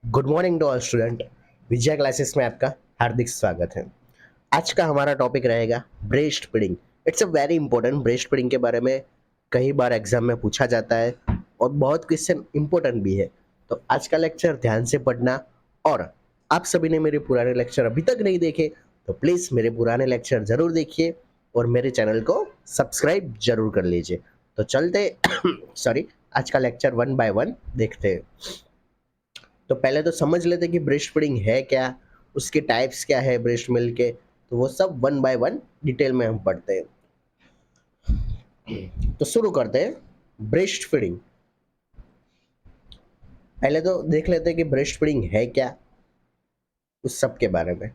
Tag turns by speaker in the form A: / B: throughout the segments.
A: Good morning to all student. Vijay classes में आपका हार्दिक स्वागत है। आज का हमारा टॉपिक रहेगा breast feeding. It's a very important. Breast feeding के बारे में कई बार एग्जाम में पूछा जाता है और बहुत क्वेश्चन इंपॉर्टेंट भी है। तो आज का लेक्चर ध्यान से पढ़ना। और आप सभी ने मेरे पुराने लेक्चर अभी तक नहीं देखे तो प्लीज़ मेरे पुराने लेक्चर ज़रूर देखिए और मेरे चैनल को सब्सक्राइब जरूर कर लीजिए। तो चलते सॉरी, आज का लेक्चर वन बाय वन देखते हैं। तो पहले तो समझ लेते कि ब्रेस्ट फीडिंग है क्या, उसके टाइप्स क्या है ब्रेस्ट मिल्क के। तो वो सब वन बाय वन डिटेल में हम पढ़ते हैं। तो शुरू करते हैं ब्रेस्ट फीडिंग। पहले तो देख लेते हैं कि ब्रेस्ट फीडिंग है क्या, उस सब के बारे में।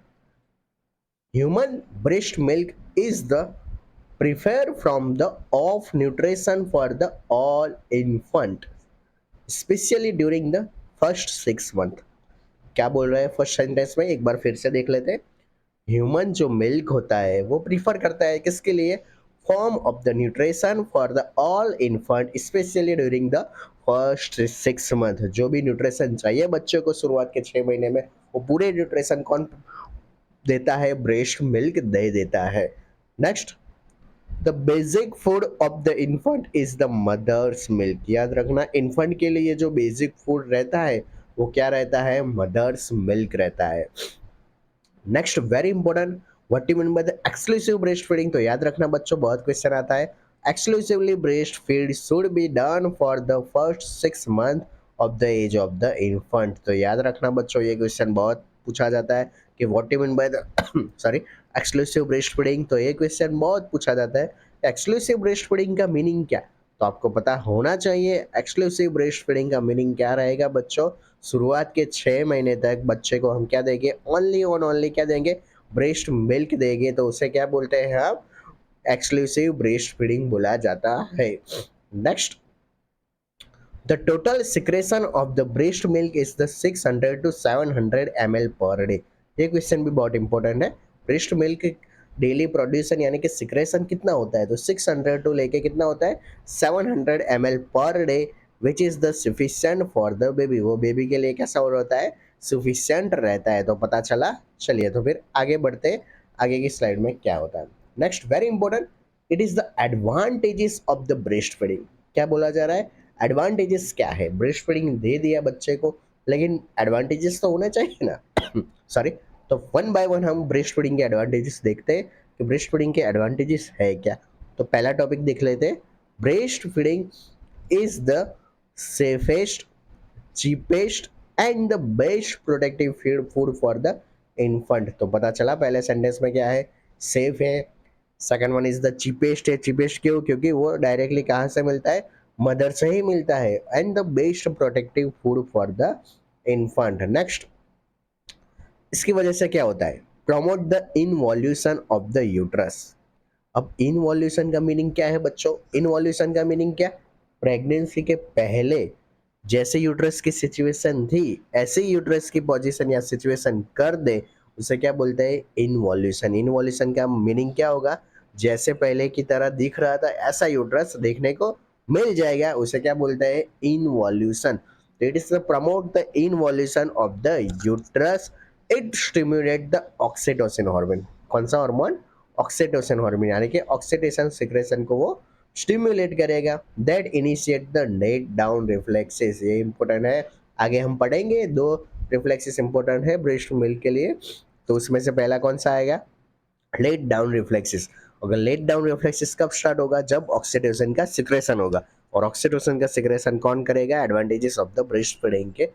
A: Human breast milk is the prefer from the of nutrition for the all infant specially during the first 6 month. क्या बोल रहे हैं फर्स्ट सेंटेंस में, एक बार फिर से देख लेते हैं। ह्यूमन जो मिल्क होता है वो प्रीफर करता है किसके लिए? Form of the nutrition for the all infant specially during the first 6 month. जो भी न्यूट्रिशन चाहिए बच्चों को शुरुआत के 6 महीने में, वो पूरे न्यूट्रिशन कौन देता है? ब्रेस्ट मिल्क दे देता है। Next, the basic food of the infant is the mother's milk. याद रखना, इन्फेंट के लिए जो बेसिक फूड रहता है वो क्या रहता है? मदर्स मिल्क रहता है। Next, very important, what you mean by the exclusive breast feeding. तो याद रखना बच्चों, बहुत क्वेश्चन आता है। Exclusively breast feed should be done for the first 6 month of the age of the infant. तो याद रखना बच्चों, ये क्वेश्चन बहुत पूछा जाता है कि what you mean by the sorry exclusive breast feeding. तो ये क्वेश्चन बहुत पूछा जाता है, एक्सक्लूसिव ब्रेस्ट फीडिंग का मीनिंग क्या। तो आपको पता होना चाहिए एक्सक्लूसिव ब्रेस्ट फीडिंग का मीनिंग क्या रहेगा बच्चों। शुरुआत के 6 महीने तक बच्चे को हम क्या देंगे? ओनली और ओनली क्या देंगे? ब्रेस्ट मिल्क देंगे। तो उसे क्या बोलते हैं हम? एक्सक्लूसिव ब्रेस्ट फीडिंग बोला जाता है। Next, the total secretion of the breast milk is the 600 to 700 ml per day. ये क्वेश्चन भी बहुत इंपॉर्टेंट है। ब्रेस्ट मिल्क डेली प्रोड्यूसन यानी कि सिक्रेशन कितना होता है? तो 600 टू लेके कितना होता है? 700 ml per day, which is the sufficient for the baby. वो बेबी के लिए कैसा होता है? सफिशिएंट रहता है। तो पता चला। चलिए तो फिर आगे बढ़ते हैं, आगे की स्लाइड में क्या होता है। Next, very important, it is the advantages of the breast feeding. क्या बोला जा रहा है? एडवांटेजेस क्या है? ब्रेस्ट फीडिंग दे दिया बच्चे को, लेकिन एडवांटेजेस तो होने चाहिए ना। सॉरी। तो वन बाय वन हम ब्रेस्ट फीडिंग के एडवांटेजेस देखते हैं कि ब्रेस्ट फीडिंग के एडवांटेजेस है क्या। तो पहला टॉपिक देख लेते हैं। Breast feeding is the safest, cheapest and the best protective feed food for the infant. तो पता चला पहले सेंटेंस में क्या है? सेफ है। Second one is the cheapest है। चीपेस्ट क्यों? क्योंकि वो डायरेक्टली कहाँ से मिलता है? मदर से ही मिलता है। And the best protective food for the infant. Next, इसकी वजह से क्या होता है? Promote the involution of the uterus. अब इनवॉल्यूशन का मीनिंग क्या है बच्चों? इनवॉल्यूशन का मीनिंग क्या? प्रेगनेंसी के पहले जैसे यूट्रस की सिचुएशन थी ऐसे ही यूट्रस की पोजीशन या सिचुएशन कर दे, उसे क्या बोलते हैं? इनवॉल्यूशन। इनवॉल्यूशन का मीनिंग क्या होगा? जैसे पहले की तरह दिख रहा था ऐसा यूट्रस देखने को मिल जाएगा, उसे क्या बोलते हैं? Involution. It is promote the involution of the uterus. It stimulate the oxytocin hormone. कौन सा हार्मोन? ऑक्सीटोसिन हार्मोन, यानी कि ऑक्सीडेशन सिक्रेशन को वो स्टिम्युलेट करेगा। That initiate the let down reflexes. ये इंपॉर्टेंट है, आगे हम पढ़ेंगे। दो रिफ्लेक्सेस इंपॉर्टेंट है ब्रेस्ट मिल्क के लिए। तो उसमें से पहला कौन सा आएगा? Let down reflexes. अगर लेट डाउन रिफ्लेक्सेस कब स्टार्ट होगा? जब ऑक्सीडेशन का सिक्रेशन होगा। और ऑक्सीडेशन का सिक्रेशन कौन करेगा? Advantages of the breast feeding के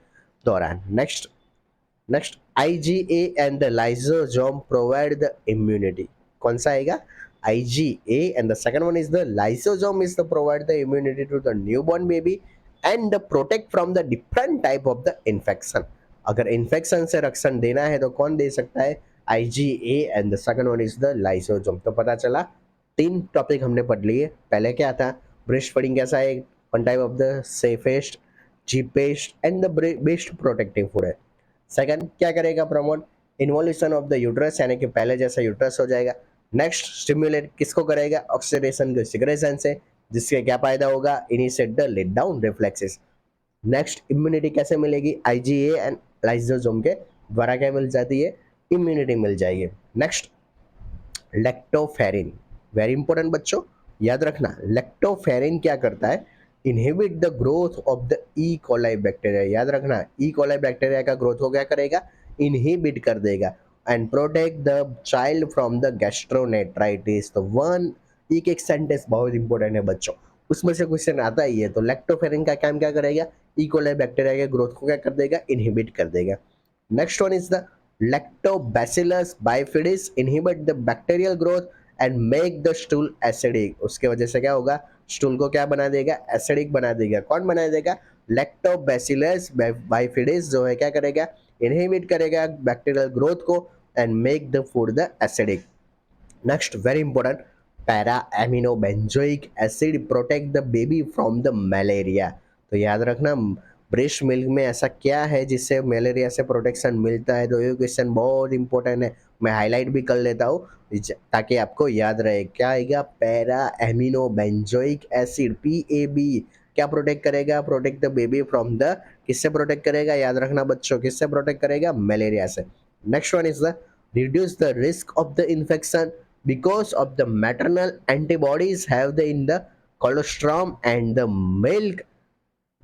A: दौरान। Next, IgA and the lysosome provide the immunity. कौन सा आएगा? IgA and the second one is the lysosome is the provide the immunity to the newborn baby and the protect from the different type of the infection. अगर infection से रक्षण देना है तो कौन दे सकता है? IgA and the second one is the lysosome. तो पता चला 3 टॉपिक हमने पढ़ लिए। पहले क्या था? ब्रेस्ट फीडिंग कैसा है? One type of the safest, cheapest and the best protective food है। सेकंड क्या करेगा? Promote involution of the uterus, यानी कि पहले जैसा यूट्रस हो जाएगा। नेक्स्ट, स्टिम्युलेट किसको करेगा? ऑक्सीडेशन के सिक्रेशन से, जिससे क्या फायदा होगा? Initiate the let down reflexes. Next, immunity कैसे मिलेगी? IgA एंड लाइसोसोम के द्वारा क्या मिल जाती है, इम्यूनिटी मिल जाएगी। नेक्स्ट लैक्टोफेरिन, वेरी इंपॉर्टेंट बच्चों, याद रखना लैक्टोफेरिन क्या करता है, inhibit the growth of the E coli bacteria. याद रखना ई कोलाई बैक्टीरिया का ग्रोथ को क्या करेगा, इनहिबिट कर देगा। And protect the child from the gastroenteritis. तो वन एक सेंटेंस बहुत इंपॉर्टेंट है बच्चों, उसमें से क्वेश्चन आता ही है। तो लैक्टोफेरिन का काम क्या करेगा, ई कोलाई बैक्टीरिया के ग्रोथ को क्या कर देगा, इनहिबिट कर देगा। Next one is the lactobacillus bifidus inhibit the bacterial growth and make the stool acidic। उसके वजह से क्या होगा, स्टूल को क्या बना देगा, एसिडिक बना देगा। कौन बना देगा, लैक्टोबैसिलस बाइफिडिस जो है क्या करेगा, इनहिबिट करेगा बैक्टीरियल ग्रोथ को and make the food the acidic. Next very important, para amino benzoic acid protect the baby from the malaria. तो याद रखना ब्रेस्ट मिल्क में ऐसा क्या है जिससे मलेरिया से प्रोटेक्शन मिलता है। तो ये क्वेश्चन बहुत इंपॉर्टेंट है, मैं हाईलाइट भी कर लेता हूँ ताकि आपको याद रहे। क्या आएगा, para amino benzoic acid PAB क्या प्रोटेक्ट करेगा, protect the baby from the, किससे प्रोटेक्ट करेगा, याद रखना बच्चों, किससे प्रोटेक्ट करेगा, मलेरिया से। Next one is the reduce the risk of the infection because of the maternal antibodies have the in the colostrum and the milk।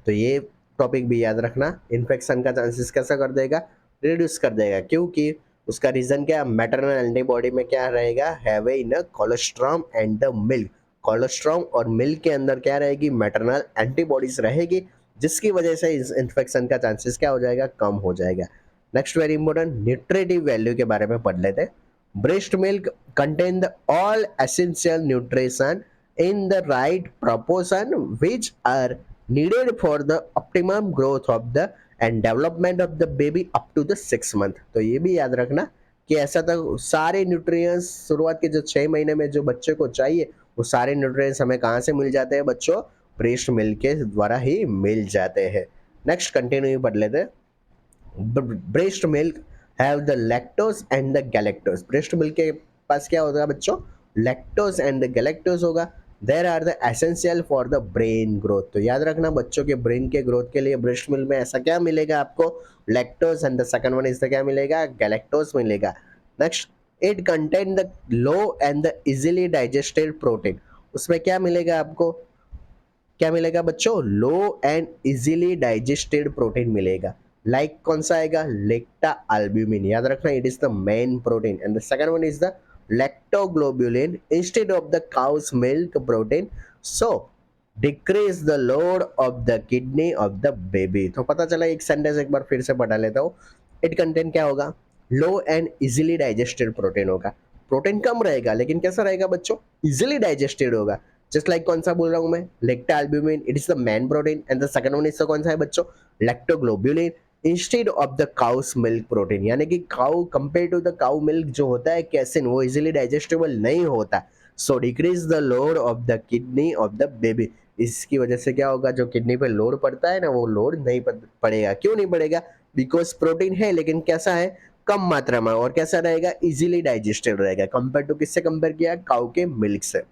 A: तो ये टॉपिक भी याद रखना, इन्फेक्शन का चांसेस कैसा कर देगा, रिड्यूस कर देगा, क्योंकि उसका रीजन क्या, मैटरनल एंटीबॉडी में क्या रहेगा, have in colostrum and the milk. Colostrum और मिल्क के अंदर क्या रहेगी, मैटरनल एंटीबॉडीज रहेगी, जिसकी वजह से इस इन्फेक्शन का चांसेस क्या हो जाएगा, कम हो जाएगा। Next very important, nutritive value के बारे में पढ़ लेते हैं। Breast milk contain the all essential nutrition in the right proportion which are needed for the optimum growth of the and development of the baby up to the 6 month। तो ये भी याद रखना कि ऐसा तो सारे न्यूट्रिएंट्स शुरुआत के जो 6 महीने में जो बच्चे को चाहिए वो सारे न्यूट्रिएंट्स हमें कहाँ से मिल जाते हैं बच्चों, ब्रेस्ट मिल्क के द्वारा ही मिल जाते हैं। नेक्स्ट कंटिन्यू पढ़ लेते हैं। Breast milk have the lactose and the galactose. Breast milk के पास क्या होगा बच्चों, लैक्टोज एंड गैलेक्टोज होगा। There are the essential for the brain growth. तो याद रखना बच्चों के ब्रेन के ग्रोथ के लिए ब्रेस्ट मिल्क में ऐसा क्या मिलेगा आपको, lactose and the second one is the क्या मिलेगा, गैलेक्टोज मिलेगा। Next it contain the low and the easily digested protein. उसमें क्या मिलेगा आपको, क्या मिलेगा बच्चों, लो एंड इजीली डाइजेस्टेड प्रोटीन मिलेगा। लाइक कौन सा आएगा, लेक्टा अल्ब्यूमिन। याद रखना it is the main protein and the second one is the lactoglobulin instead of the cow's milk protein, so decrease the load of the kidney of the baby। तो पता चला, एक सेंटेंस एक बार फिर से पढ़ा लेता हूँ। इट कंटेंट क्या होगा, low and easily digested protein होगा। प्रोटीन कम रहेगा लेकिन कैसा रहेगा बच्चों, इजीली डाइजेस्टेड होगा। जस्ट लाइक कौन सा बोल रहा हूँ मैं, lactalbumin it is the main protein and the second one is कौन सा है बच्चों, lactoglobulin instead of the cow's milk protein. यानी कि cow compare to the cow milk जो होता है कैसिन, वो इजीली डाइजेस्टेबल नहीं होता। So decrease the load of the kidney of the baby. इसकी वजह से क्या होगा, जो किडनी पे लोड पड़ता है ना, वो लोड नहीं पड़ेगा। क्यों नहीं पड़ेगा, बिकॉज प्रोटीन है लेकिन कैसा है, कम मात्रा में, और कैसा रहेगा, इजीली डाइजेस्टेड रहेगा। कंपेयर टू किससे कंपेयर किया, काउ के मिल्क से।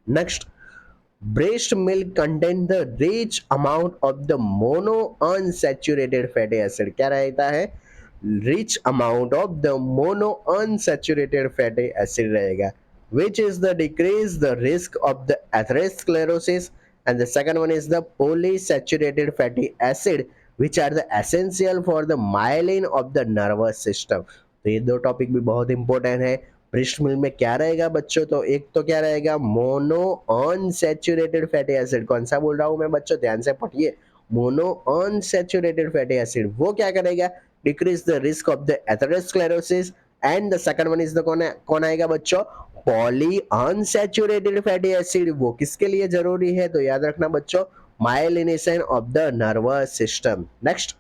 A: Next, breast milk contain the rich amount of the mono unsaturated fatty acid। क्या रहता है, rich amount of the mono unsaturated fatty acid रहेगा, which is the decrease the risk of the atherosclerosis and the second one is the polysaturated fatty acid which are the essential for the myelin of the nervous system। तो ये दो topic भी बहुत important है। Breast milk में क्या रहेगा बच्चों, तो एक तो क्या रहेगा, मोनो अनसैचुरेटेड फैटी एसिड। कौन सा बोल रहा हूं मैं बच्चों, ध्यान से पढ़िए, मोनो अनसैचुरेटेड फैटी एसिड। वो क्या करेगा, decrease the risk of the atherosclerosis and the second one is the कौन आएगा बच्चों, पॉली अनसैचुरेटेड फैटी एसिड। वो किसके लिए जरूरी है, तो याद रखना बच्चों, myelination of the nervous system. Next,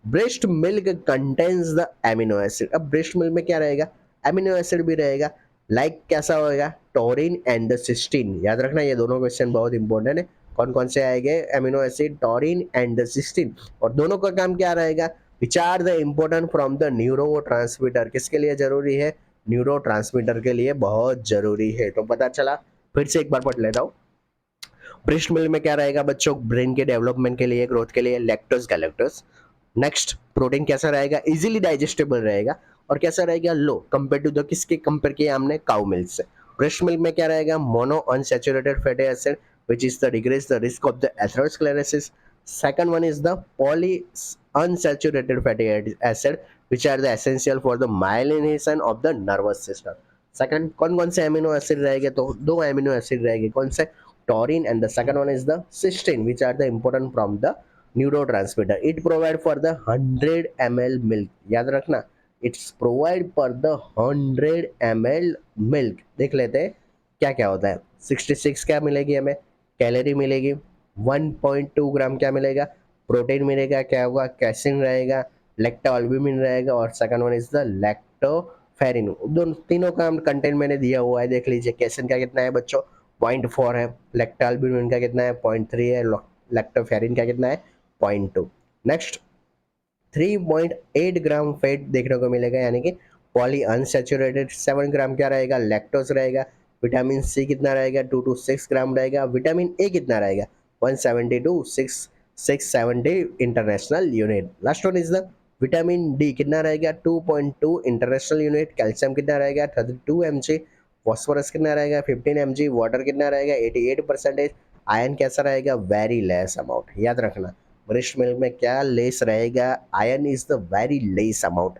A: breast milk contains the amino acid. अब ब्रेस्ट मिल्क में क्या रहेगा, एमिनो एसिड भी रहेगा। लाइक कैसा होगा, टोरिन एंड द सिस्टीन। याद रखना ये दोनों क्वेश्चन बहुत इंपॉर्टेंट है। कौन कौन से आएंगे, amino acid, taurine and the cysteine. और दोनों का काम क्या रहेगा, which are the important from the neuro transmitter. किसके लिए जरूरी है, न्यूरो ट्रांसमीटर के लिए बहुत जरूरी है। तो पता चला, फिर से एक बार पढ़ लेता हूँ। ब्रेस्ट मिल्क में क्या रहेगा बच्चों, ब्रेन के डेवलपमेंट के लिए, ग्रोथ के लिए, लैक्टोज गैलेक्टोज। नेक्स्ट, प्रोटीन कैसा रहेगा, इजीली डाइजेस्टेबल रहेगा और कैसा रहेगा, लो कंपेयर टू द, किसके कंपेयर किया हमने, काउ मिल्क से। ब्रेस्ट मिल्क में क्या रहेगा, mono unsaturated fatty acid which is the decrease the risk of the atherosclerosis. Second one is the poly unsaturated fatty acid which are the essential for the myelination of the nervous system. Second कौन कौन से amino acid रहेंगे, तो दो amino acid रहेंगे, कौन से, taurine and the second one is the cysteine which are the important from the neurotransmitter. It provide for the 100 ml milk, याद रखना, it's provide for the 100 ml milk. देख लेते हैं क्या क्या होता है. 66 क्या मिलेगी हमें, कैलोरी मिलेगी. 1.2 ग्राम क्या मिलेगा, प्रोटीन मिलेगा. क्या होगा, कैसिन रहेगा, लेक्टो अल्ब्यूमिन रहेगा और second one is the lactoferrin. दोनों तीनों का कंटेंट मैंने दिया हुआ है, देख लीजिए. कैसिन का कितना है बच्चों, 0.4 है. लेक्टो अल्ब्यूमिन का कितना है, 0.3 है. लैक्टोफेरिन का कितना है, 0.2. नेक्स्ट, 3.8 ग्राम फैट देखने को मिलेगा, यानी कि पॉली अनसेचुरेटेड. 7 ग्राम क्या रहेगा, लैक्टोज रहेगा. विटामिन सी कितना रहेगा, 2 to 6 ग्राम रहेगा. विटामिन ए कितना रहेगा, 170 to 670 international unit. Last one is the vitamin D, कितना रहेगा, 2.2 इंटरनेशनल यूनिट. कैल्शियम कितना रहेगा, 32 mg. फॉस्फोरस कितना रहेगा, 15 mg. वाटर कितना रहेगा, 88%. आयरन कैसा रहेगा, वेरी लेस अमाउंट. याद रखना, ब्रेस्ट मिल्क में क्या लेस रहेगा, iron is the very less amount.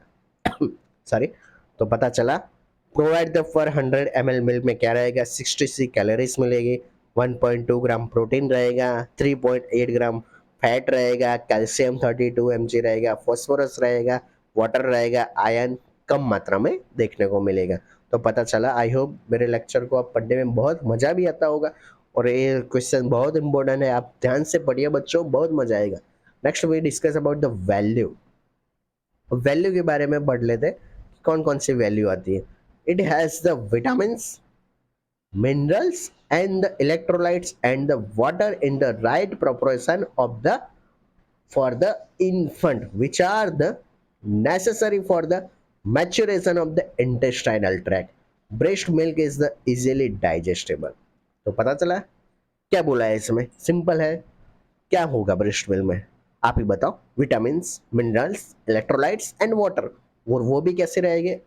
A: Sorry. तो पता चला, provide the for 100 ml milk में क्या रहेगा, 66 कैलोरीज मिलेगी. 1.2 ग्राम प्रोटीन रहेगा, 3.8 ग्राम फैट रहेगा, कैल्शियम 32 mg रहेगा, फॉस्फोरस रहेगा, वाटर रहेगा, आयरन कम मात्रा में देखने को मिलेगा. तो पता चला. आई होप मेरे लेक्चर को आप पढ़ने में बहुत मजा भी आता होगा और ये क्वेश्चन बहुत इंपॉर्टेंट है, आप ध्यान से पढ़िए बच्चों, बहुत मजा आएगा. Next we discuss about the value. Value के बारे में पढ़ लेते हैं, कौन कौन सी वैल्यू आती है. It has the vitamin, minerals and the electrolytes and the water in the right proportion of the for the infant which are the necessary for the maturation of the intestinal tract. Breast milk is the easily digestible. तो पता चला क्या बोला है इसमें, simple है. क्या होगा ब्रेस्ट मिल्क में, आप ही बताओ. Vitamin, minerals, electrolytes and water. और वो भी कैसे रहेंगे,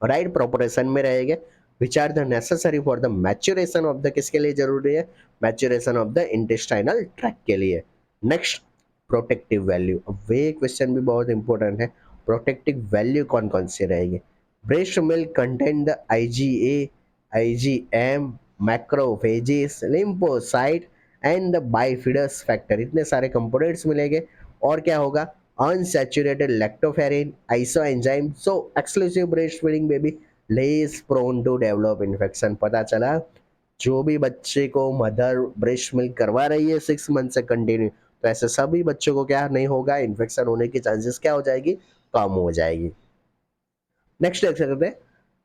A: राइट प्रोपोर्शन में रहेंगे. Which are the necessary for the maturation of the, किसके लिए जरूरी है, maturation of the intestinal tract के लिए. Next, protective value. अब वे क्वेश्चन भी बहुत इंपॉर्टेंट है. प्रोटेक्टिव वैल्यू कौन कौन सी रहेगी. Breast milk contain the IgA, IgM, macrophages, lymphocyte and the bifidus factor. इतने सारे कंपोनेंट्स मिलेंगे. और क्या होगा, unsaturated lactoferrin, isoenzyme. So exclusive breast feeding baby less prone to develop infection. पता चला, जो भी बच्चे को मदर ब्रेस्ट मिल्क करवा रही है 6 मंथ से कंटिन्यू, तो ऐसे सभी बच्चों को क्या नहीं होगा, इन्फेक्शन होने की चांसेस क्या हो जाएगी, कम हो जाएगी. नेक्स्ट देख सकते हैं,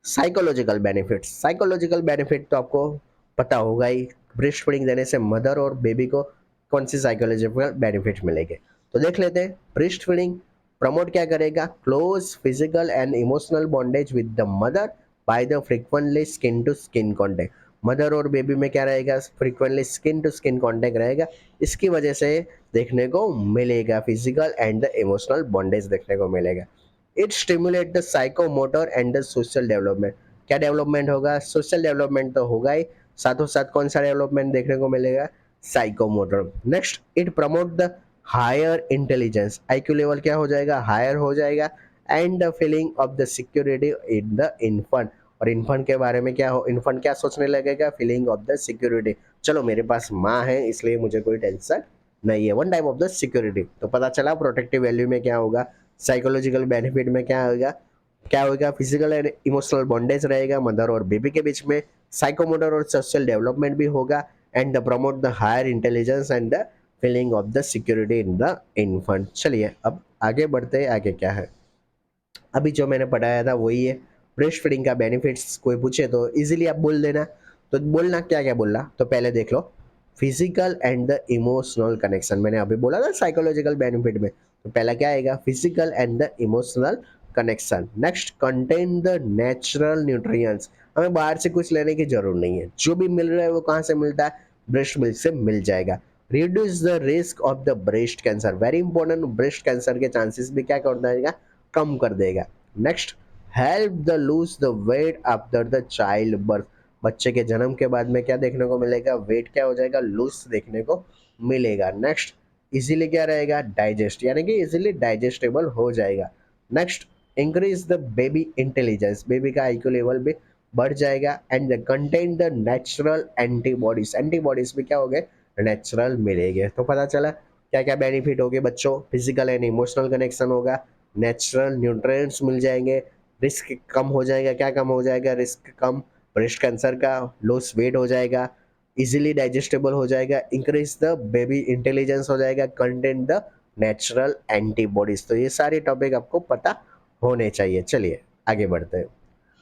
A: साइकोलॉजिकल बेनिफिट. साइकोलॉजिकल बेनिफिट तो आपको पता होगा ही, ब्रेस्ट फीडिंग देने से मदर और बेबी को कौन सी साइकोलॉजिकल बेनिफिट मिलेंगे. तो देख लेते हैं. ब्रेस्ट फीडिंग प्रमोट क्या करेगा, close physical and emotional bondage with the mother by the frequently skin to skin contact. Mother और बेबी में क्या रहेगा, frequently skin to skin contact रहेगा. इसकी वजह से देखने को मिलेगा physical and the emotional bondage देखने को मिलेगा. It stimulate the psychomotor and the social development. क्या डेवलपमेंट होगा, सोशल डेवलपमेंट तो होगा ही, साथों साथ कौन सा डेवलपमेंट देखने को मिलेगा, psychomotor. Next, it promote the higher intelligence. IQ level क्या हो जाएगा, हायर हो जाएगा. And the feeling of the security in the infant. और इन्फेंट के बारे में क्या हो, इन्फेंट क्या सोचने लगेगा, फीलिंग ऑफ द सिक्योरिटी. चलो मेरे पास माँ है इसलिए मुझे कोई टेंशन नहीं है, one type of the security. तो पता चला प्रोटेक्टिव वैल्यू में क्या होगा, साइकोलॉजिकल बेनिफिट में क्या होगा, क्या होगा, फिजिकल एंड इमोशनल बॉन्डेज रहेगा मदर और बेबी के बीच में. साइकोमोटर और सोशल डेवलपमेंट भी होगा. And the promote the higher intelligence and the feeling of the security in the infant. चलिए अब आगे बढ़ते हैं, आगे क्या है. अभी जो मैंने पढ़ाया था वही है. ब्रेस्ट फीडिंग का बेनिफिट्स कोई पूछे तो इजीली आप बोल देना. तो बोलना क्या क्या बोलना, तो पहले देख लो, physical and the emotional connection. मैंने अभी बोला था साइकोलॉजिकल बेनिफिट में, तो पहला क्या आएगा, physical and the emotional connection. Next, contain the natural nutrients. हमें बाहर से कुछ लेने की जरूरत नहीं है, जो भी मिल रहा है वो कहाँ से मिलता है, ब्रेस्ट मिल्क से मिल जाएगा. Reduce the risk of the breast cancer, very important, breast cancer के चांसेस भी क्या कर देगा, कम कर देगा। Next, help the lose the weight after the child birth, बच्चे के जन्म के बाद में क्या देखने को मिलेगा, वेट क्या हो जाएगा, लूज देखने को मिलेगा। नेक्स्ट, इजीली क्या रहेगा, डाइजेस्ट, यानी कि इजीली डाइजेस्टेबल हो जाएगा। Next, increase the baby intelligence, baby का आईक्यू लेवल भी बढ़ जाएगा। And the contain the natural antibodies, antibodies भी क्या हो गए, नेचुरल मिलेंगे। तो पता चला क्या क्या बेनिफिट होंगे बच्चों, फिजिकल एंड इमोशनल कनेक्शन होगा, नेचुरल न्यूट्रिएंट्स मिल जाएंगे, रिस्क कम हो जाएगा, क्या कम हो जाएगा, रिस्क कम ब्रेस्ट कैंसर का, लॉस वेट हो जाएगा, इजीली डाइजेस्टेबल हो जाएगा, इंक्रीज द बेबी इंटेलिजेंस हो जाएगा, कंटेन द नेचुरल एंटीबॉडीज। तो ये सारे टॉपिक आपको पता होने चाहिए। चलिए आगे बढ़ते हैं।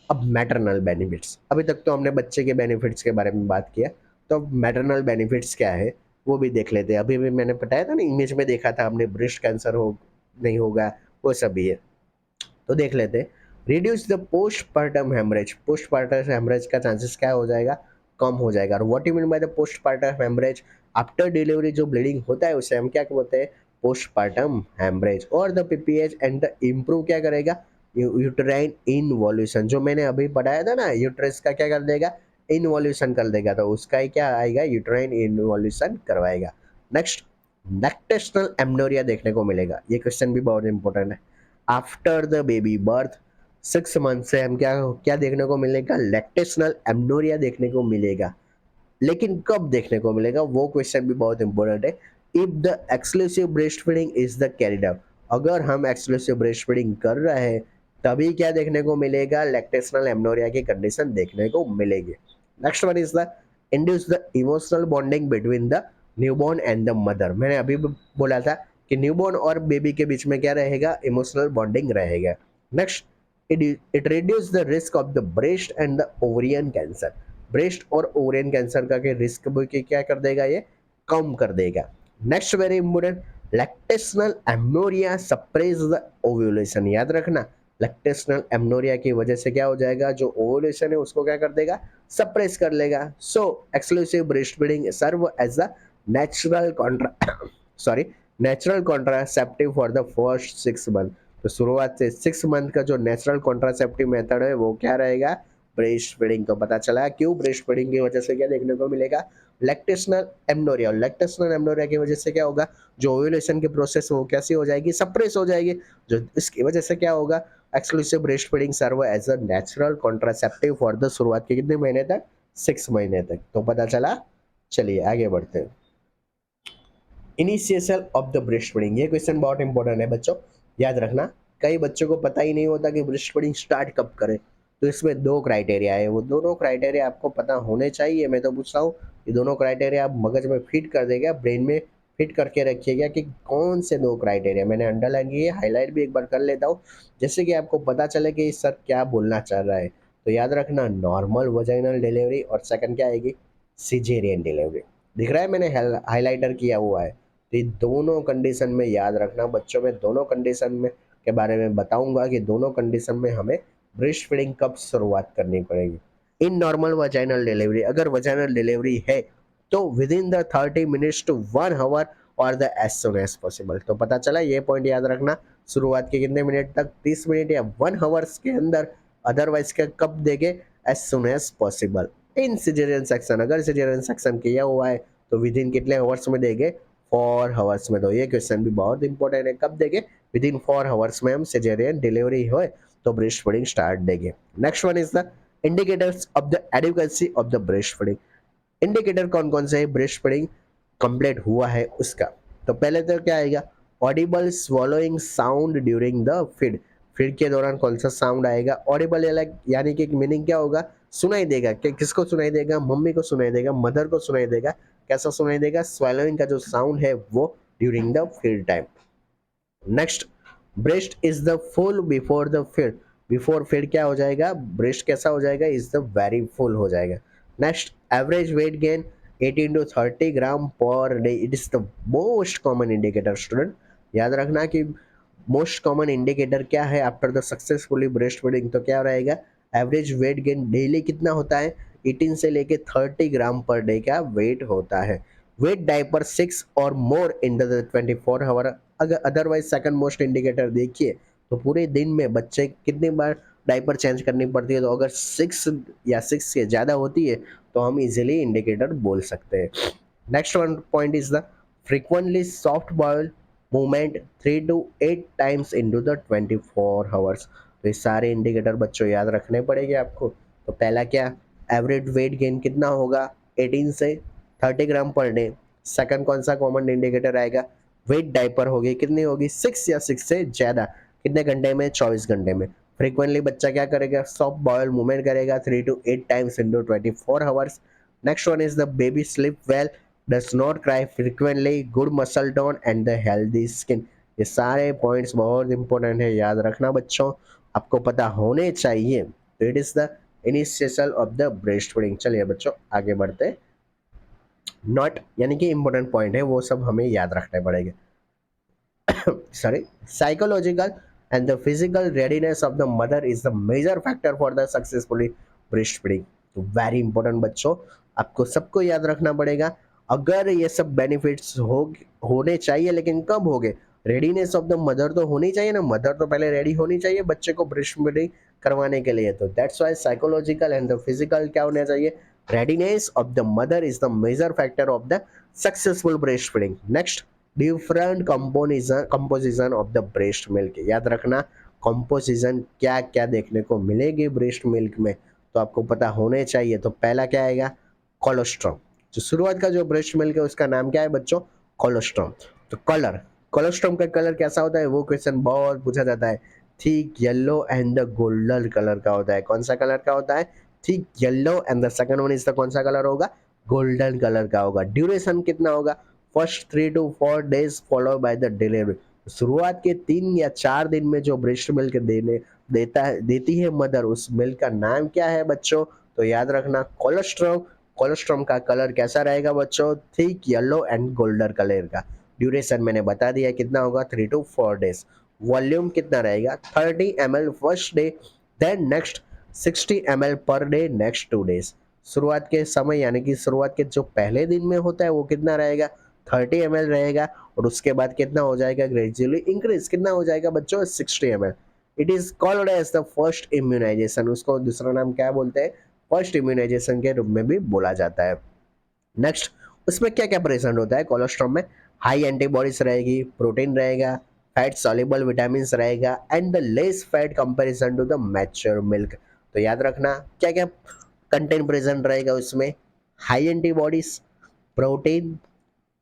A: अब मैटरनल बेनिफिट्स, अभी तक तो हमने बच्चे के बेनिफिट्स के बारे में बात किया, तो अब मैटरनल बेनिफिट्स क्या है वो भी देख लेते हैं। अभी भी मैंने बताया था ना, इमेज में देखा था हमने, ब्रेस्ट कैंसर हो नहीं होगा, वो सब भी है। तो देख लेते हैं। Reduce the postpartum haemorrhage, postpartum haemorrhage का चांसेस क्या हो जाएगा, कम हो जाएगा। और what you mean by the postpartum haemorrhage, after delivery जो ब्लीडिंग होता है उसे हम क्या बोलते हैं, पोस्टपार्टम हेमरेज। और the PPH and the improve क्या करेगा, यूट्राइन इनवॉल्यूशन, जो मैंने अभी पढ़ाया था ना, यूट्रस का क्या कर देगा, इनवॉल्यूशन कर देगा, तो उसका ही क्या आएगा, यूट्राइन इनवॉल्यूशन करवाएगा। नेक्स्ट, लैक्टेशनल एमनोरिया देखने को मिलेगा, ये क्वेश्चन भी बहुत इंपॉर्टेंट है। After the baby birth 6 month से हम क्या क्या देखने को मिलेगा, लैक्टेशनल एमनोरिया देखने को मिलेगा। लेकिन कब देखने को मिलेगा, वो क्वेश्चन भी बहुत इंपॉर्टेंट है। If the exclusive breast feeding is the carried out, अगर हम एक्सक्लूसिव ब्रेस्ट फीडिंग कर रहे हैं तभी क्या देखने को मिलेगा, लैक्टेशनल एमनोरिया की कंडीशन देखने को मिलेगी। Next one is the induce the emotional bonding between the newborn and the mother, मैंने अभी भी बोला था कि न्यूबॉर्न और बेबी के बीच में क्या रहेगा, इमोशनल बॉन्डिंग रहेगा। Next, it reduce the risk of the breast and the ovarian cancer, breast और ओवरियन कैंसर का के रिस्क भी क्या कर देगा, ये कम कर देगा। Next very important, lactational amenorrhoea suppress the ovulation, याद रखना, लैक्टेशनल एमनोरिया की वजह से क्या हो जाएगा, जो ओव्यूलेशन है उसको क्या कर देगा, सप्रेस कर लेगा। So exclusive breast feeding serve as the natural contra sorry natural contraceptive for the first 6 month, तो शुरुआत से 6 मंथ का जो नेचुरल कॉन्ट्रासेप्टिव मेथड है वो क्या रहेगा, ब्रेस्ट फीडिंग। तो पता चला क्यों ब्रेस्ट फीडिंग की वजह से क्या देखने को मिलेगा, लैक्टेशनल एमनोरिया, और लैक्टेशनल एमनोरिया की वजह से क्या होगा, जो ओव्यूलेशन की प्रोसेस वो कैसी हो जाएगी, सप्रेस हो जाएगी, जो इसकी वजह से क्या होगा, exclusive breast feeding serve as a natural contraceptive for the शुरुआत के कितने महीने तक, 6 महीने तक। तो पता चला। चलिए आगे बढ़ते हैं। Initiation of the breast feeding, ये क्वेश्चन बहुत इंपॉर्टेंट है बच्चों, याद रखना। कई बच्चों को पता ही नहीं होता कि ब्रेस्ट फीडिंग स्टार्ट कब करें। तो इसमें 2 क्राइटेरिया है, वो दोनों क्राइटेरिया आपको पता होने चाहिए। मैं तो पूछ रहा हूँ, ये दोनों क्राइटेरिया आप मगज में फिट कर देगा, ब्रेन में फिट करके रखिएगा कि कौन से 2 क्राइटेरिया, मैंने अंडरलाइन किए, हाईलाइट भी एक बार कर लेता हूँ, जैसे कि आपको पता चले कि सर क्या बोलना चाह रहा है। तो याद रखना, नॉर्मल वजाइनल डिलीवरी, और सेकंड क्या आएगी, सिजेरियन डिलीवरी। दिख रहा है, मैंने हाईलाइटर किया हुआ है। तो ये दोनों कंडीशन में याद रखना बच्चों, में दोनों कंडीशन में के बारे में बताऊंगा कि दोनों कंडीशन में हमें ब्रेस्ट फीडिंग कब शुरुआत करनी पड़ेगी। इन नॉर्मल वजाइनल डिलीवरी, अगर वजाइनल डिलीवरी है तो within the 30 minutes to 1 hour और the as soon as possible. तो पता चला, ये पॉइंट याद रखना, शुरुआत के कितने मिनट तक, 30 मिनट या 1 आवर्स के अंदर, अदरवाइज क्या कब देंगे, एज सुन एज पॉसिबल। इन सिजेरियन सेक्शन, अगर सिजेरियन सेक्शन किया हुआ है तो विद इन कितने आवर्स में देंगे, 4 आवर्स में। तो ये क्वेश्चन भी बहुत इंपॉर्टेंट है, कब देंगे, विद इन 4 आवर्स में हम सिजेरियन डिलीवरी हो तो ब्रेस्ट फीडिंग स्टार्ट देंगे। Next one is the indicators of the adequacy of the breast feeding, indicator कौन कौन से है ब्रेस्ट फीडिंग कंप्लीट हुआ है उसका। तो पहले तो क्या आएगा, Audible swallowing sound during the feed, feed के दौरान कौन सा साउंड आएगा, ऑडिबल यानी कि मीनिंग क्या होगा, सुनाई देगा, कि किसको सुनाई देगा, मम्मी को सुनाई देगा, मदर को सुनाई देगा, कैसा सुनाई देगा, स्वैलोइंग का जो साउंड है वो during the feed time. Next, breast is the full before the feed, before feed क्या हो जाएगा, ब्रेस्ट कैसा हो जाएगा, इज द वेरी फुल हो जाएगा। Next, average weight gain 18 to 30 gram per day, it is the most common indicator student. याद रखना कि मोस्ट कॉमन इंडिकेटर क्या है after the successfully breast feeding, तो क्या रहेगा, एवरेज वेट गेन डेली कितना होता है, 18 से लेके 30 ग्राम पर डे का वेट होता है। वेट डायपर 6 और मोर इन द 24 आवर। अगर अदरवाइज सेकंड मोस्ट इंडिकेटर देखिए तो पूरे दिन में बच्चे कितनी बार डायपर चेंज करनी पड़ती है, तो अगर 6 से ज़्यादा होती है तो हम इजीली इंडिकेटर बोल सकते हैं। Next one point is the frequently soft bowel movement 3 to 8 times into the 24 hours। तो ये सारे इंडिकेटर बच्चों याद रखने पड़ेंगे आपको। तो पहला क्या, एवरेज वेट गेन कितना होगा 18 से 30 ग्राम पर डे। सेकंड कौन सा कॉमन इंडिकेटर आएगा, वेट डायपर होगी कितनी होगी 6 से ज़्यादा, कितने घंटे में 24 घंटे में। फ्रीक्वेंटली बच्चा क्या करेगा, सॉफ्ट बॉयल मूवमेंट करेगा 3 to 8 times into 24 hours. Next one is the baby sleep well, does not cry frequently, good muscle tone and the healthy skin। ये सारे पॉइंट्स बहुत इंपॉर्टेंट है, याद रखना बच्चों, आपको पता होने चाहिए। तो it is the initiation of the breast feeding. चलिए बच्चों आगे बढ़ते, नॉट यानी कि इंपॉर्टेंट पॉइंट है वो सब हमें याद रखने पड़ेंगे। sorry, psychological and the physical readiness of the mother is the major factor for the successfully breastfeeding। तो वेरी इंपॉर्टेंट बच्चों, आपको सबको याद रखना पड़ेगा। अगर ये सब बेनिफिट्स होने चाहिए, लेकिन कब होंगे, रेडीनेस ऑफ द मदर तो होनी चाहिए ना, मदर तो पहले रेडी होनी चाहिए बच्चे को ब्रेस्ट फीडिंग करवाने के लिए। तो that's why psychological and the physical क्या होना चाहिए, readiness of the mother is the major factor of the successful breast feeding. Next, different composition of the breast milk. याद रखना कंपोजिशन क्या क्या देखने को मिलेगी ब्रेस्ट मिल्क में, तो आपको पता होने चाहिए। तो पहला क्या आएगा, कोलेस्ट्रॉल। जो शुरुआत का जो ब्रेस्ट मिल्क है उसका नाम क्या है बच्चों, कोलेस्ट्रॉल। तो कलर, कोलेस्ट्रॉल का कलर कैसा होता है, वो क्वेश्चन बहुत पूछा जाता है। Thick yellow and the golden colour का होता है। कौन सा कलर का होता है, thick yellow and the second one is the कौन सा कलर होगा, गोल्डन कलर का होगा। ड्यूरेशन कितना होगा, first 3 to 4 days follow by the delivery. शुरुआत के 3 या 4 दिन में जो ब्रेस्ट मिल्क देती है मदर, उस मिल्क का नाम क्या है बच्चों, तो याद रखना कोलेस्ट्रॉल। कोलेस्ट्रॉल का कलर कैसा रहेगा बच्चों, thick yellow and golden colour का। ड्यूरेशन मैंने बता दिया कितना होगा 3 to 4 days। वॉल्यूम कितना रहेगा 30 ml first day, then next 60 ml per day next 2 days। शुरुआत के समय यानी कि शुरुआत के जो पहले दिन में होता है वो कितना रहेगा 30 ml रहेगा, और उसके बाद कितना हो जाएगा ग्रेजुअली इंक्रीज, कितना हो जाएगा बच्चों 60 ml। It is called as the first immunization, उसको दूसरा नाम क्या बोलते हैं, फर्स्ट इम्यूनाइजेशन के रूप में भी बोला जाता है। नेक्स्ट, उसमें क्या क्या प्रेजेंट होता है कोलेस्ट्रॉल में, हाई एंटीबॉडीज रहेगी, प्रोटीन रहेगा, फैट सॉल्युबल विटामिन रहेगा and the less fat comparison to the mature milk. तो याद रखना क्या क्या कंटेंट प्रेजेंट रहेगा उसमें, high antibodies, protein,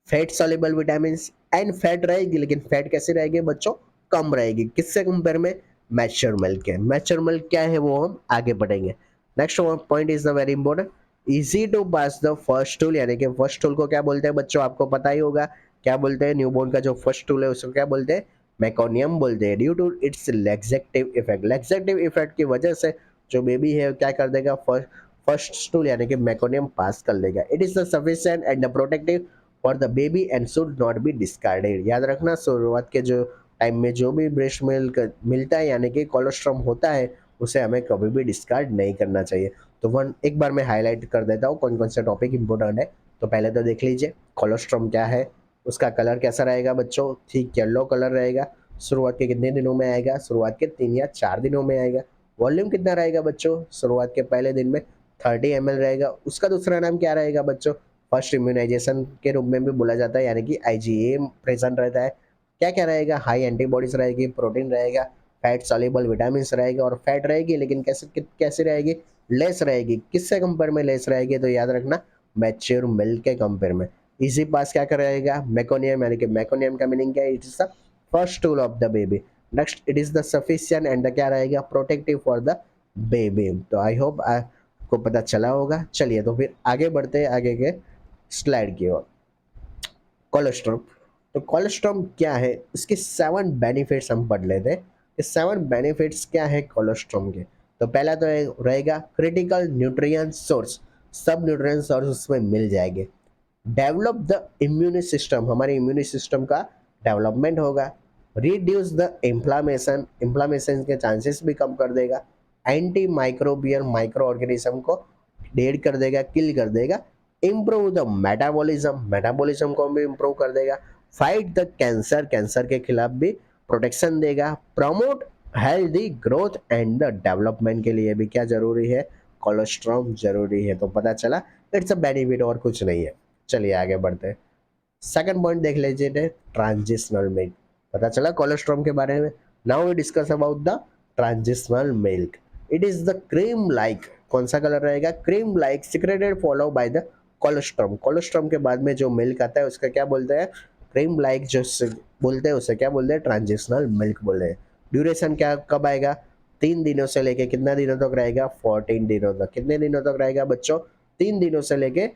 A: fat soluble vitamin and fat रहेगी, लेकिन फैट कैसे रहेगी बच्चों, कम रहेगी, किससे कंपेयर में, मैच्योर मिल्क के। मैच्योर मिल्क क्या है वो हम आगे बढ़ेंगे। Next point is the very important, easy to pass the first tool. यानी कि फर्स्ट टूल को क्या बोलते हैं बच्चों, आपको पता ही होगा क्या बोलते हैं, न्यूबॉर्न का जो फर्स्ट टूल है उसको क्या बोलते हैं, मेकोनियम बोलते हैं। Due to its laxative effect, laxative effect की वजह से जो बेबी है क्या कर देगा, फर्स्ट स्टूल यानी कि मेकोनियम पास कर लेगा। It is the sufficient and the protective for the baby and should not be discarded. याद रखना शुरुआत के जो टाइम में जो भी ब्रेस्ट मिल्क मिलता है यानी कि कोलेस्ट्रॉल होता है, उसे हमें कभी भी डिस्कार्ड नहीं करना चाहिए। तो वन एक बार मैं हाईलाइट कर देता हूँ कौन कौन से टॉपिक इंपॉर्टेंट है। तो पहले तो देख लीजिए कोलेस्ट्रॉल क्या है, उसका कलर कैसा रहेगा बच्चों, ठीक येलो कलर रहेगा। शुरुआत के कितने दिनों में आएगा, शुरुआत के 3 या 4 दिनों में आएगा। वॉल्यूम कितना रहेगा बच्चों, शुरुआत के पहले दिन में 30 ml रहेगा। उसका दूसरा नाम क्या रहेगा बच्चों, फर्स्ट इम्यूनाइजेशन के रूप में भी बोला जाता है, यानी कि आईजीए प्रेजेंट रहता है। क्या क्या रहेगा, हाई एंटीबॉडीज रहेगी, प्रोटीन रहेगा, फैट सॉल्युबल विटामिन रहेगा, और फैट रहेगी लेकिन कैसे कैसे रहेगी, लेस रहेगी। किससे कंपेयर में लेस रहेगी, तो याद रखना मैच्योर मिल्क के कंपेयर में। इजी पास क्या करेगा, मेकोनियम, यानी कि मेकोनियम का मीनिंग क्या है, it is the first tool of the baby. Next, it is the sufficient and the क्या रहेगा, प्रोटेक्टिव फॉर द बेबी। तो आई होप आपको पता चला होगा। चलिए तो फिर आगे बढ़ते हैं आगे के स्लाइड की ओर। कोलेस्ट्रॉल, तो कोलेस्ट्रॉल क्या है, इसके 7 बेनिफिट्स हम पढ़ लेते हैं। ये 7 बेनिफिट्स क्या है कोलेस्ट्रॉल के। तो पहला तो रहेगा क्रिटिकल न्यूट्रिएंट सोर्स, सब न्यूट्रिएंट सोर्स उसमें मिल जाएंगे। डेवलप द इम्यून सिस्टम, हमारे इम्यून सिस्टम का डेवलपमेंट होगा। रिड्यूस द इन्फ्लामेशन, इन्फ्लामेशन के चांसेस भी कम कर देगा। एंटी माइक्रोबियल, माइक्रो ऑर्गेनिज्म को डेड कर देगा, किल कर देगा। इम्प्रूव द मेटाबॉलिज्म, मेटाबॉलिज्म को भी इम्प्रूव कर देगा, फाइट द कैंसर, कैंसर के खिलाफ भी प्रोटेक्शन देगा, promote healthy growth and the development के लिए भी क्या जरूरी है, कोलेस्ट्रॉल जरूरी है। तो पता चला इट्स अ बेनिफिट और कुछ नहीं है। चलिए आगे बढ़ते हैं। सेकंड पॉइंट देख लीजिए, ट्रांजिशनल मिल्क। पता चला कोलेस्ट्रॉल के बारे में। Now we discuss about the transitional milk. It is the cream like, कौन सा कलर रहेगा, cream like secreted follow by the cholesterol. Cholesterol के बाद में जो मिल्क आता है उसका क्या बोलते हैं, क्रीम लाइक जो बोलते हैं उसे क्या बोलते हैं, ट्रांजिशनल मिल्क बोलते हैं। ड्यूरेशन क्या कब आएगा, 3 दिनों से लेके कितना दिनों तक रहेगा, 14 दिनों तक। कितने दिनों तक रहेगा बच्चों, 3 दिनों से लेके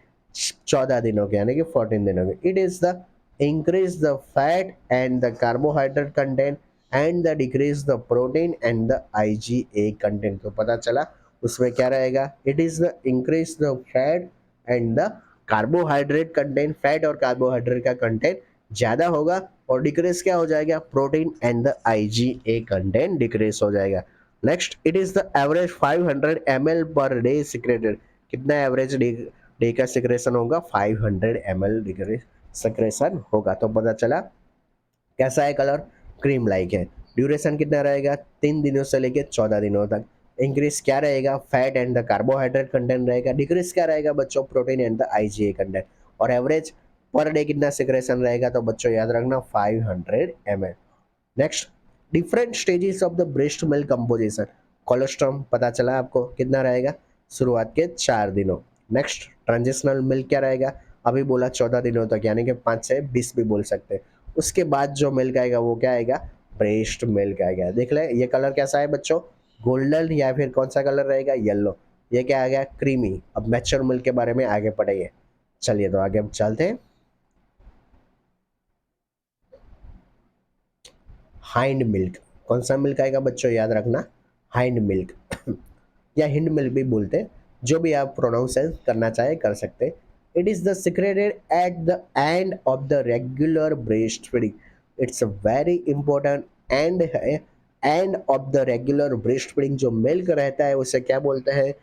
A: 14 दिनों के, यानी कि 14 दिनों के। It is the increase the fat and the carbohydrate content and the decrease the protein and the IgA content. तो पता चला उसमें क्या रहेगा, it is the increase the fat and the carbohydrate content, fat और कार्बोहाइड्रेट का content ज्यादा होगा, और डिक्रीज क्या हो जाएगा, protein and the IgA content decrease हो जाएगा। Next, it is the average 500 ml per day secreted. कितना एवरेज डे का सिक्रेशन होगा, 500 ml डिग्री सिक्रेशन होगा। तो पता चला कैसा है कलर, क्रीम लाइक है। ड्यूरेशन कितना रहेगा, 3 दिनों से लेके 14 दिनों तक। इंक्रीज क्या रहेगा, fat and the carbohydrate content रहेगा। डिक्रीज क्या रहेगा बच्चों, protein and the IgA content. और एवरेज पर डे कितना सिक्रेशन रहेगा, तो बच्चों याद रखना 500 ml। Next, different stages of the breast milk composition. Cholesterol पता चला आपको कितना रहेगा, शुरुआत के 4 दिनों। नेक्स्ट, ट्रांजिशनल मिल्क क्या रहेगा, अभी बोला 14 दिनों तक, यानी कि 5 से 20 भी बोल सकते हैं। उसके बाद जो मिल्क आएगा वो क्या आएगा, ब्रेस्ट मिल्क आएगा। देख ले ये कलर कैसा है बच्चों, गोल्डन या फिर कौन सा कलर रहेगा, येलो। ये क्या आ गया, क्रीमी। अब मैच्योर मिल्क के बारे में आगे पढ़ेंगे। चलिए तो आगे हम चलते हैं। हाइंड मिल्क, कौन सा मिल्क आएगा बच्चों, याद रखना हाइंड मिल्क या हिंड मिल्क भी बोलते हैं, जो भी आप प्रोनाउंस करना चाहे कर सकते हैं। It is the secreted at the end of the regular breast feeding. It's a very important end है, end of the regular breast feeding जो मिल्क रहता है उसे क्या बोलते हैं,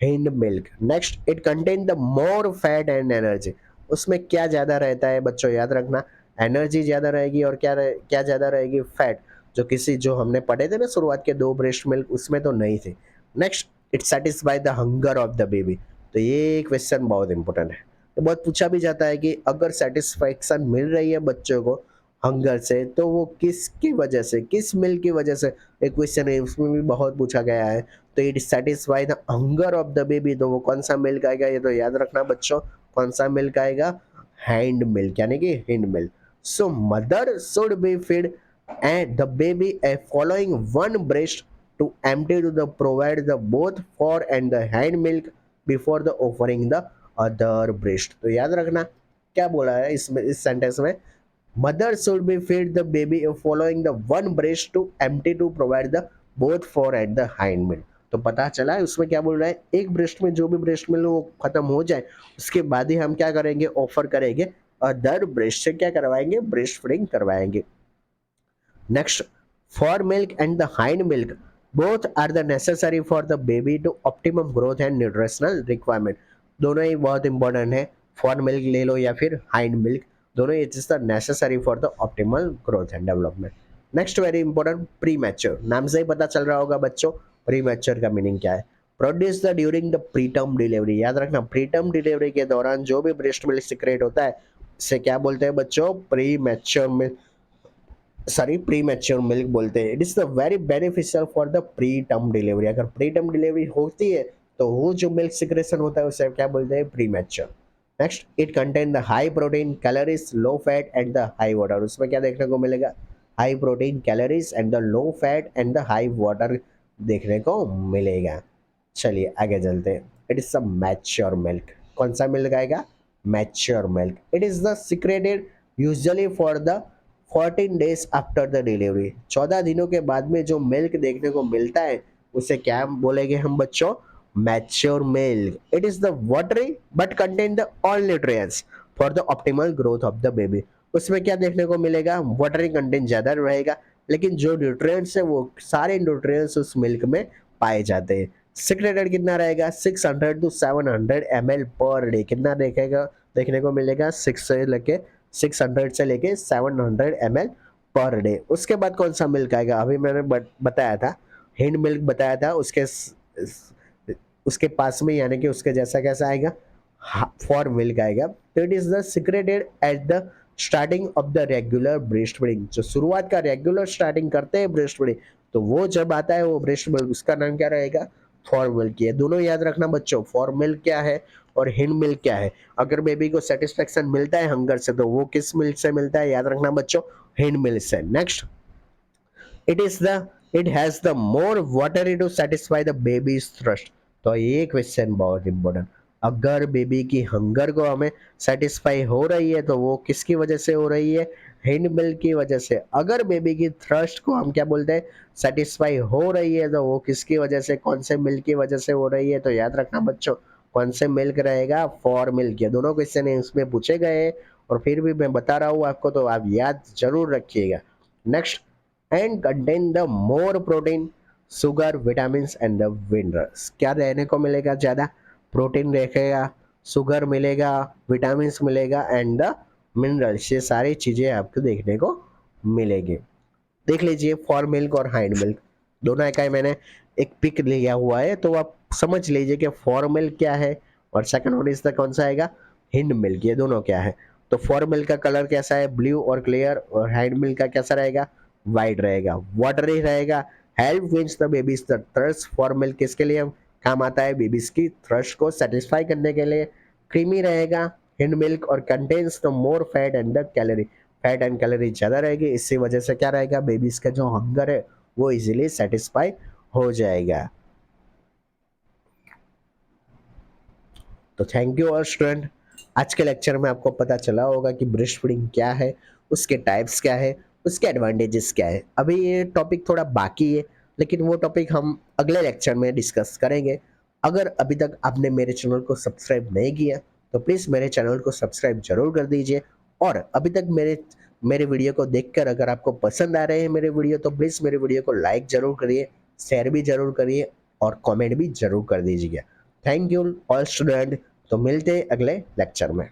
A: hind milk. Next, it contain the more fat and energy. उसमें क्या ज्यादा रहता है बच्चों, याद रखना एनर्जी ज्यादा रहेगी, और क्या ज्यादा रहेगी, फैट। जो हमने पढ़े थे ना शुरुआत के 2 ब्रेस्ट मिल्क, उसमें तो नहीं थे। Next, it satisfy the hunger of the baby. तो ये क्वेश्चन बहुत इंपॉर्टेंट है, तो बहुत पूछा भी जाता है कि अगर सेटिस्फैक्शन मिल रही है बच्चों को हंगर से, तो वो किसकी वजह से, किस मिल्क की वजह से, एक क्वेश्चन है उसमें भी बहुत पूछा गया है। तो it satisfy the hunger of the baby, तो वो कौन सा मिल्क आएगा, ये तो याद रखना बच्चों, कौन सा मिल्क आएगा, हैंड मिल्क, यानी कि hind milk. So mother should be feed and the baby a following one breast to empty to the provide the both for and the hand milk before the offering the other breast। तो याद रखना क्या बोला है इसमें, इस sentence में, mother should be feed the baby following the one breast to empty to provide the both for at the hind milk. तो पता चला है उसमें क्या बोल रहा है, एक ब्रेस्ट में जो भी ब्रेस्ट मिल्क वो खत्म हो जाए उसके बाद ही हम क्या करेंगे, ऑफर करेंगे अदर ब्रेस्ट से क्या करवाएंगे, ब्रेस्ट फीडिंग करवाएंगे। Next, for milk and the hind milk, both are the necessary for the baby to optimum growth and nutritional requirement। दोनों ही बहुत इंपॉर्टेंट है, फॉर मिल्क ले लो या फिर हाइंड मिल्क, दोनों it is the necessary for the optimal growth and development. Next, very important, pre mature. नाम से ही पता चल रहा होगा बच्चों प्री मैच्योर का मीनिंग क्या है, produce the during the pre term delivery. याद रखना प्री टर्म डिलीवरी के दौरान जो भी ब्रेस्ट मिल्क सिक्रेट होता है इसे क्या बोलते हैं बच्चों, pre mature milk, sorry pre mature milk बोलते हैं। It is the very beneficial for the pre term delivery. अगर प्री टर्म डिलीवरी होती है तो वो जो मिल्क सिक्रेशन होता है उसे क्या बोलते हैं, pre mature. Next, it contain the high protein calories low fat and the high water. उसमें क्या देखने को मिलेगा, high protein calories and the low fat and the high water देखने को मिलेगा। चलिए आगे चलते हैं। It is the mature milk, कौन सा मिल्क आएगा, mature milk. It is the secreted usually for the 14 days after the delivery. 14 दिनों के बाद में जो मिल्क देखने को मिलता है उसे क्या बोलेंगे हम बच्चों, mature milk. It is the watery but contain the all nutrients for the optimal growth of the baby. उसमें क्या देखने को मिलेगा, वाटरी कंटेंट ज्यादा रहेगा, लेकिन जो न्यूट्रिएंट्स है वो सारे न्यूट्रिएंट्स उस मिल्क में पाए जाते हैं। सिक्रेटेड कितना रहेगा 600 टू 700 ml पर डे, कितना देखेगा देखने को मिलेगा 600 से लेके 700 ml पर डे। उसके बाद कौन सा मिल्क आएगा, अभी मैंने बताया था हिंड मिल्क बताया था, उसके पास में यानी कि उसके जैसा कैसा आएगा फॉर मिल्क आएगा। तो it is the secreted at the starting of the regular breast feeding, जो शुरुआत का रेगुलर स्टार्टिंग करते हैं ब्रेस्ट फीडिंग, तो वो जब आता है वो ब्रेस्ट मिल्क, उसका नाम क्या रहेगा फॉर मिल्क। ये दोनों याद रखना बच्चों, फॉर मिल्क क्या है और हिंड मिल्क क्या है। अगर बेबी को सेटिस्फेक्शन मिलता है हंगर से तो वो किस मिल्क से मिलता है, याद रखना बच्चों हिंड मिल्क से। Next, it is the it has the more watery to satisfy the baby's thirst। तो ये क्वेश्चन बहुत इंपॉर्टेंट, अगर बेबी की हंगर को हमें सेटिस्फाई हो रही है तो वो किसकी वजह से हो रही है, हिंड मिल्क की वजह से। अगर बेबी की थ्रस्ट को हम क्या बोलते हैं सेटिस्फाई हो रही है तो वो किसकी वजह से, कौन से मिल्क की वजह से हो रही है, तो याद रखना बच्चों कौन से मिल्क रहेगा फॉर मिल्क। ये दोनों क्वेश्चन इसमें पूछे गए हैं और फिर भी मैं बता रहा हूँ आपको, तो आप याद जरूर रखिएगा। Next, and contain the more protein sugar vitamin and the minerals. क्या रहने को मिलेगा ज़्यादा, प्रोटीन रहेगा, शुगर मिलेगा, विटामिन मिलेगा एंड द मिनरल्स, ये सारी चीज़ें आपको देखने को मिलेगी। देख लीजिए फॉर मिल्क और हाइंड मिल्क दोनों का मैंने एक पिक लिया हुआ है, तो आप समझ लीजिए कि फॉर मिल्क क्या है और सेकंड वन इज द कौन सा आएगा हिंड मिल्क, ये दोनों क्या है। तो फॉर मिल्क का कलर कैसा है ब्लू और क्लियर, और हाइंड मिल्क का कैसा रहेगा वाइट रहेगा, वाटरी रहेगा। Help wins the babies the thrust, for milk किसके लिए काम आता है, बेबीज की थ्रस्ट को सेटिस्फाई करने के लिए। क्रीमी रहेगा हिंड मिल्क और contains the more fat and the calorie, fat and calorie ज़्यादा रहेगी, इसी वजह से क्या रहेगा बेबीज का जो हंगर है वो इजीली सेटिस्फाई हो जाएगा। तो थैंक यू ऑल स्टूडेंट, आज के लेक्चर में आपको पता चला होगा कि ब्रेस्ट फीडिंग क्या है, उसके टाइप्स क्या है, उसके एडवांटेजेस क्या है। अभी ये टॉपिक थोड़ा बाकी है लेकिन वो टॉपिक हम अगले लेक्चर में डिस्कस करेंगे। अगर अभी तक आपने मेरे चैनल को सब्सक्राइब नहीं किया तो प्लीज़ मेरे चैनल को सब्सक्राइब जरूर कर दीजिए, और अभी तक मेरे मेरे वीडियो को देखकर अगर आपको पसंद आ रहे हैं मेरे वीडियो तो प्लीज़ मेरे वीडियो को लाइक ज़रूर करिए, शेयर भी ज़रूर करिए और कमेंट भी ज़रूर कर दीजिएगा। थैंक यू ऑल स्टूडेंट, तो मिलते हैं अगले लेक्चर में।